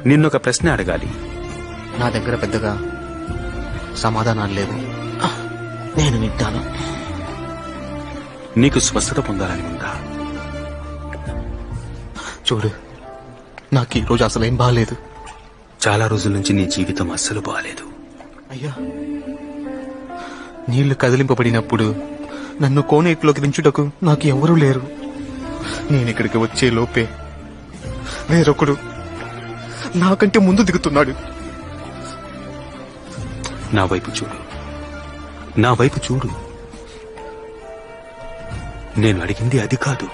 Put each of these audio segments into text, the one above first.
నిన్నొక ప్రశ్న అడగాలి. నా దగ్గర పెద్దగా సమాధానాలు లేవు. నేను వింటాను. నీకు స్వస్థత పొందాలని ఉందా? చూడు, నాకు ఈ రోజు అసలేం బాలేదు. చాలా రోజుల నుంచి నీ జీవితం అస్సలు బాలేదు. అయ్యా, నీళ్లు కదిలింపబడినప్పుడు నన్ను కోనేటిలోకి దించుటకు నాకు ఎవరూ లేరు. నేనిక్కడికి వచ్చే లోపే వేరొకడు నాకంటే ముందు దిగుతున్నాడు. నా వైపు చూడు, నా వైపు చూడు. నేను అడిగింది అది కాదు,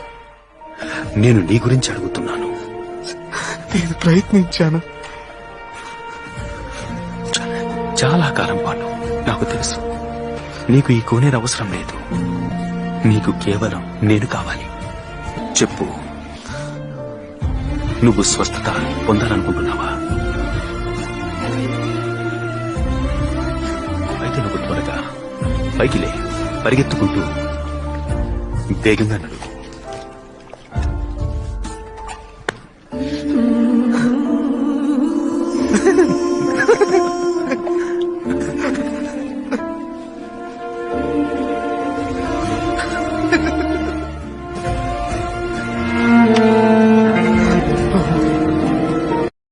నేను నీ గురించి అడుగుతున్నాను. నేను ప్రయత్నించాను. చాలా కాలం పాటు నాకు తెలుసు నీకు ఈ కోనేరు అవసరం లేదు. నీకు కేవలం నేను కావాలి. చెప్పు, నువ్వు స్వస్థత పొందాలనుకుంటున్నావా? అయితే నువ్వు త్వరగా పైకి లే, పరిగెత్తుకుంటూ వేగంగా నడు.